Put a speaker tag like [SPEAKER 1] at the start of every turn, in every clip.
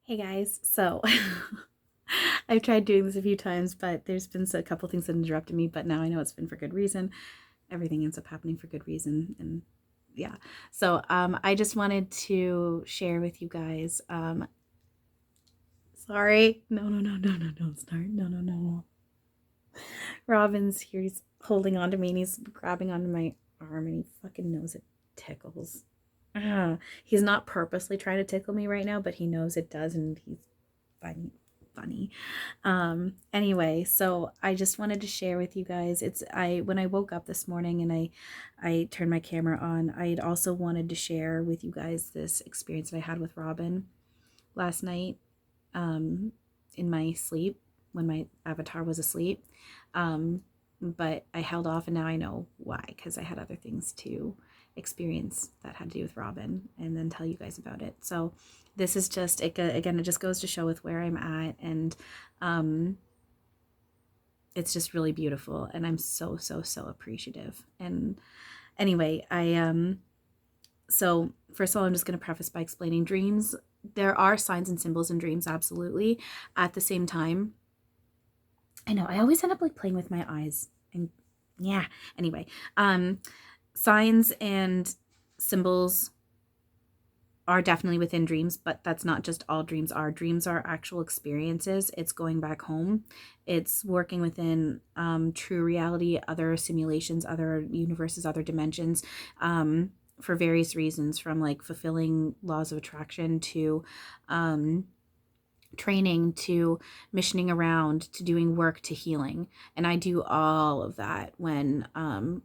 [SPEAKER 1] Hey guys, so I've tried doing this a few times, but there's been a couple things that interrupted me, but now I know it's been for good reason. Everything ends up happening for good reason, and yeah. So I just wanted to share with you guys. Sorry, no, don't start. No. Robin's here. He's holding on to me and he's grabbing onto my arm, and he fucking knows it tickles. He's not purposely trying to tickle me right now, but he knows it does, and he's funny. Anyway, so I just wanted to share with you guys. When I woke up this morning and I turned my camera on, I had also wanted to share with you guys this experience that I had with Robin last night, in my sleep when my avatar was asleep. But I held off, and now I know why, because I had other things to experience that had to do with Robin, and then tell you guys about it. So this is just, again, it just goes to show with where I'm at, and it's just really beautiful, and I'm so appreciative. And anyway, so first of all, I'm just going to preface by explaining dreams. There are signs and symbols in dreams, absolutely. At the same time, I know I always end up like playing with my eyes, and yeah. Anyway, signs and symbols are definitely within dreams, but that's not just all dreams are. Dreams are actual experiences. It's going back home. It's working within true reality, other simulations, other universes, other dimensions, for various reasons, from like fulfilling laws of attraction to training to missioning around to doing work to healing. And I do all of that when I'm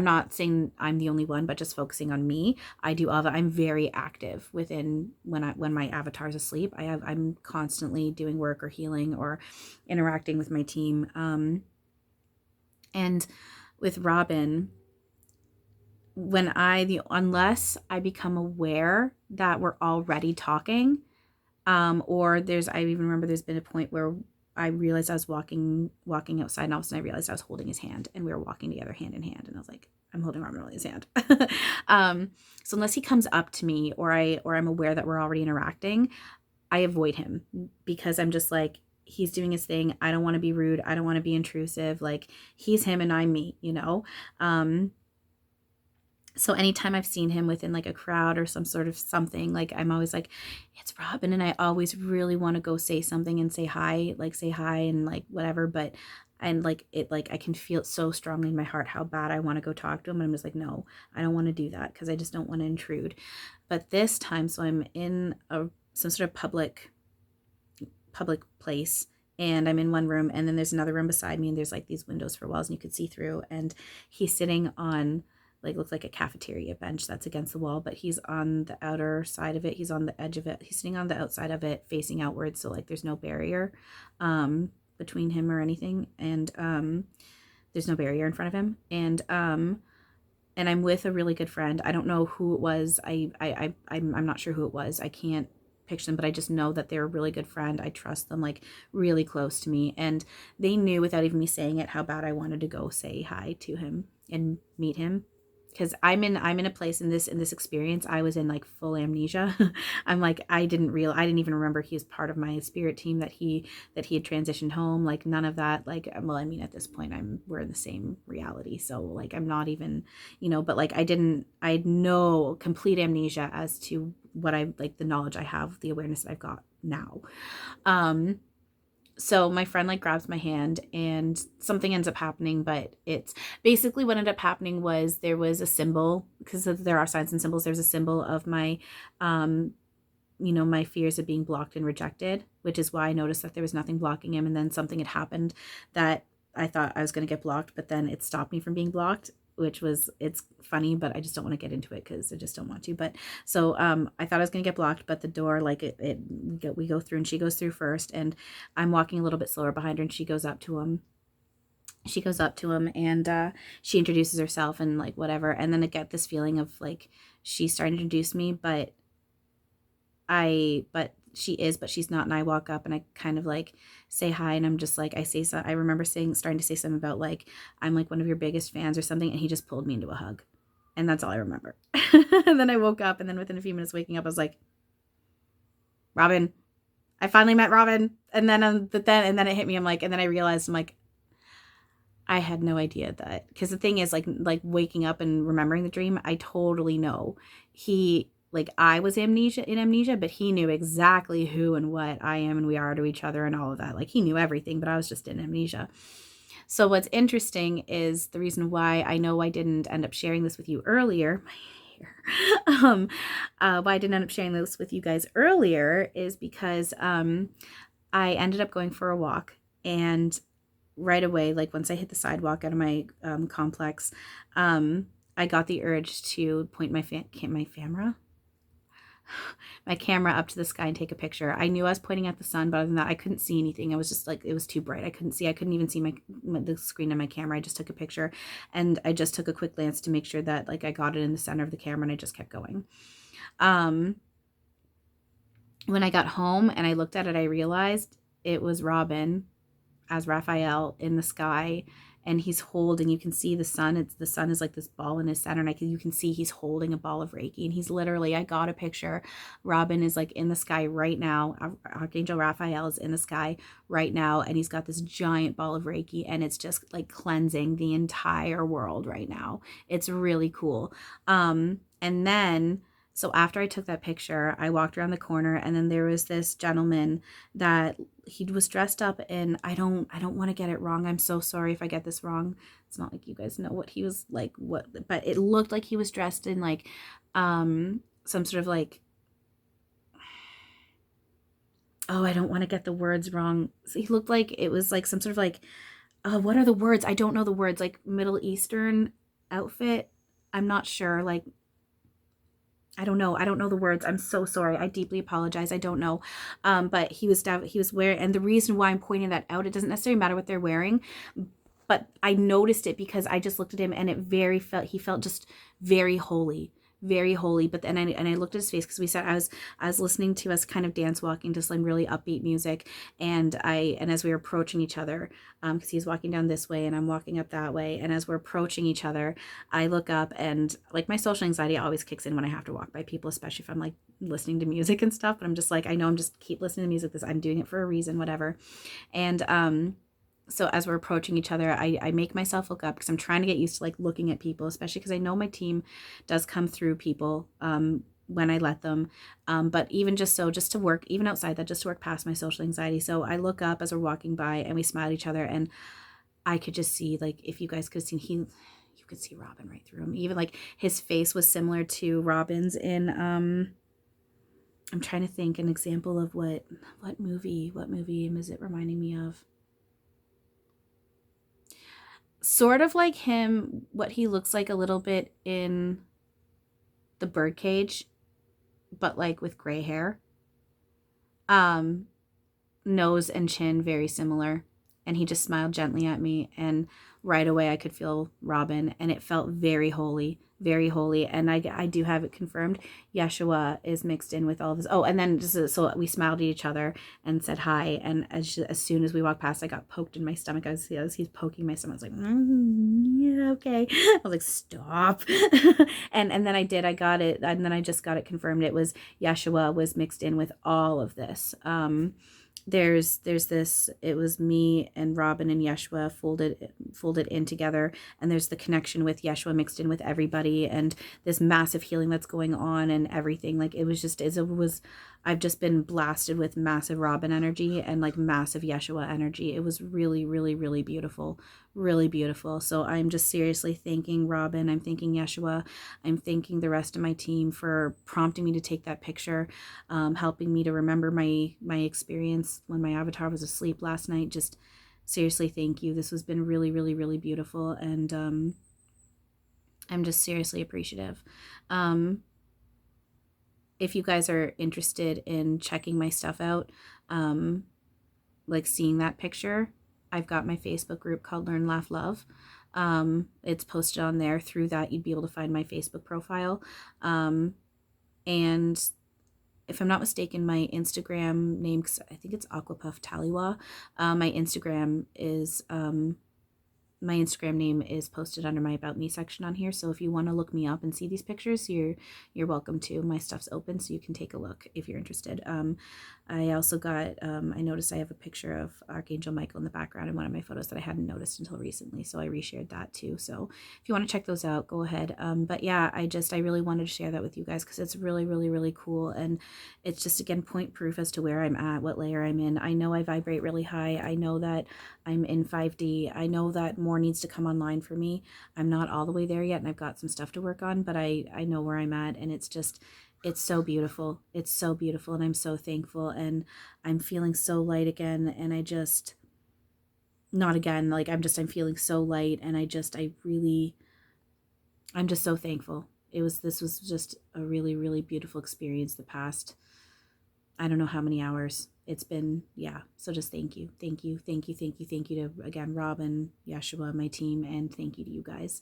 [SPEAKER 1] not saying I'm the only one, but just focusing on me, I do all that. I'm very active within when my avatar's asleep. I'm constantly doing work or healing or interacting with my team. And with Robin, unless I become aware that we're already talking, or I even remember there's been a point where I realized I was walking outside, and all of a sudden I realized I was holding his hand, and we were walking together hand in hand, and I was like, I'm holding Robin Riley's hand. So unless he comes up to me, or I'm aware that we're already interacting, I avoid him, because I'm just like, he's doing his thing. I don't want to be rude. I don't want to be intrusive. Like, he's him and I'm me, you know? So anytime I've seen him within like a crowd or some sort of something, like, I'm always like, it's Robin. And I always really want to go say something and say hi and like whatever. But, and like, I can feel it so strongly in my heart how bad I want to go talk to him. And I'm just like, no, I don't want to do that, because I just don't want to intrude. But this time, so I'm in some sort of public place, and I'm in one room, and then there's another room beside me, and there's like these windows for walls and you could see through, and he's sitting on, like, looks like a cafeteria bench that's against the wall, but he's on the outer side of it. He's on the edge of it. He's sitting on the outside of it facing outwards, so like there's no barrier between him or anything, and there's no barrier in front of him. And I'm with a really good friend. I don't know who it was. I'm not sure who it was. I can't picture them, but I just know that they're a really good friend. I trust them, like, really close to me, and they knew without even me saying it how bad I wanted to go say hi to him and meet him, because I'm in a place in this experience. I was in like full amnesia. I'm like, I didn't even remember he was part of my spirit team, that he had transitioned home, like none of that. Like, well, I mean, at this point we're in the same reality, so like I'm not even, but like I had no complete amnesia as to what I, like, the knowledge I have, the awareness that I've got now. So my friend like grabs my hand, and something ends up happening, but it's basically what ended up happening was there was a symbol, because there are signs and symbols. There's a symbol of my my fears of being blocked and rejected, which is why I noticed that there was nothing blocking him. And then something had happened that I thought I was going to get blocked, but then it stopped me from being blocked, it's funny, but I just don't want to get into it because I just don't want to. But so I thought I was going to get blocked, but the door, like, we go through, and she goes through first, and I'm walking a little bit slower behind her, and she goes up to him. And she introduces herself and like whatever. And then I get this feeling of like she's starting to introduce me, but she's not. And I walk up and I kind of like say hi, and I'm just like, I remember starting to say something about like, I'm like one of your biggest fans or something. And he just pulled me into a hug. And that's all I remember. And then I woke up, and then within a few minutes waking up, I was like, Robin. I finally met Robin. And then, and then it hit me. I'm like, and then I realized, I'm like, I had no idea that, because the thing is, like waking up and remembering the dream, I totally know he, like, I was amnesia, but he knew exactly who and what I am and we are to each other and all of that. Like, he knew everything, but I was just in amnesia. So what's interesting is the reason why I know I didn't end up sharing this with you earlier. Why I didn't end up sharing this with you guys earlier is because I ended up going for a walk, and right away, like once I hit the sidewalk out of my complex, I got the urge to point my camera up to the sky and take a picture. I knew I was pointing at the sun, but other than that, I couldn't see anything. I was just like, it was too bright. I couldn't even see the screen of my camera. I just took a picture, and I just took a quick glance to make sure that like I got it in the center of the camera, and I just kept going. When I got home and I looked at it, I realized it was Robin as Raphael in the sky, and he's holding, you can see the sun. The sun is like this ball in his center, and you can see he's holding a ball of Reiki, and he's literally, I got a picture. Robin is like in the sky right now. Archangel Raphael is in the sky right now, and he's got this giant ball of Reiki, and it's just like cleansing the entire world right now. It's really cool. And then, so after I took that picture, I walked around the corner, and then there was this gentleman that he was dressed up in, I don't want to get it wrong. I'm so sorry if I get this wrong. It's not like you guys know what he was like, but it looked like he was dressed in like some sort of like, oh, I don't want to get the words wrong. So he looked like it was like some sort of like, what are the words? I don't know the words, like Middle Eastern outfit. I'm not sure. Like, I don't know the words. I'm so sorry. I deeply apologize. I don't know. But he was wearing, and the reason why I'm pointing that out, it doesn't necessarily matter what they're wearing, but I noticed it because I just looked at him, and he felt just very holy, very holy. But then I looked at his face, because we said I was listening to us kind of dance walking to some really upbeat music, and as we were approaching each other, because he's walking down this way and I'm walking up that way, and as we're approaching each other, I look up, and like my social anxiety always kicks in when I have to walk by people, especially if I'm like listening to music and stuff. But I'm just like, I know I'm just keep listening to music. I'm doing it for a reason, whatever. And so as we're approaching each other, I make myself look up, because I'm trying to get used to like looking at people, especially because I know my team does come through people when I let them. But even just to work, even outside that, just to work past my social anxiety. So I look up as we're walking by, and we smile at each other, and I could just see, like, if you guys could have seen, you could see Robin right through him. Even like his face was similar to Robin's in I'm trying to think an example of what movie is it reminding me of? Sort of like him, what he looks like a little bit in The Birdcage, but like with gray hair. Nose and chin very similar, and he just smiled gently at me, and right away I could feel Robin, and it felt very holy, very holy. And I do have it confirmed. Yeshua is mixed in with all of this. Oh, and then so we smiled at each other and said hi. And as soon as we walked past, I got poked in my stomach. He's poking my stomach. I was like, yeah, okay. I was like, stop. and then I got it. And then I just got it confirmed. It was Yeshua was mixed in with all of this. There's this, it was me and Robin and Yeshua folded in together, and there's the connection with Yeshua mixed in with everybody, and this massive healing that's going on and everything. Like, I've just been blasted with massive Robin energy and like massive Yeshua energy. It was really, really, really beautiful, really beautiful. So I'm just seriously thanking Robin. I'm thanking Yeshua. I'm thanking the rest of my team for prompting me to take that picture, helping me to remember my experience when my avatar was asleep last night. Just seriously, thank you. This has been really, really, really beautiful, and I'm just seriously appreciative. If you guys are interested in checking my stuff out, like seeing that picture, I've got my Facebook group called Learn, Laugh, Love. It's posted on there. Through that, you'd be able to find my Facebook profile. And if I'm not mistaken, my Instagram name, 'cause I think it's Aquapuff TallyWa. My Instagram is my Instagram name is posted under my About Me section on here. So if you want to look me up and see these pictures, you're welcome to. My stuff's open, so you can take a look if you're interested. I also got, I noticed I have a picture of Archangel Michael in the background in one of my photos that I hadn't noticed until recently. So I reshared that too. So if you want to check those out, go ahead. But yeah, I really wanted to share that with you guys because it's really, really, really cool. And it's just, again, point proof as to where I'm at, what layer I'm in. I know I vibrate really high. I know that I'm in 5D. I know that more needs to come online for me. I'm not all the way there yet, and I've got some stuff to work on, but I know where I'm at, and it's just, it's so beautiful. It's so beautiful, and I'm so thankful, and I'm feeling so light again, and I just, not again, like I'm feeling so light, and I'm just so thankful. This was just a really, really beautiful experience the past, I don't know how many hours it's been. Yeah. So just thank you. Thank you. Thank you. Thank you. Thank you to, again, Robin, Yeshua, my team. And thank you to you guys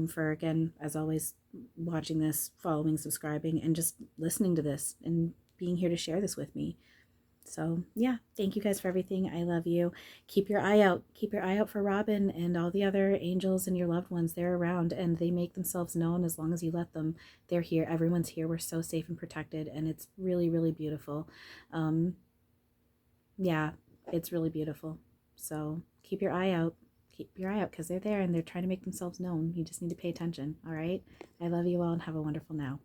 [SPEAKER 1] for, again, as always, watching this, following, subscribing, and just listening to this and being here to share this with me. So yeah, thank you guys for everything. I love you. Keep your eye out. Keep your eye out for Robin and all the other angels and your loved ones. They're around, and they make themselves known as long as you let them. They're here. Everyone's here. We're so safe and protected, and it's really, really beautiful. Yeah, it's really beautiful. So keep your eye out. Keep your eye out because they're there and they're trying to make themselves known. You just need to pay attention. All right. I love you all and have a wonderful now.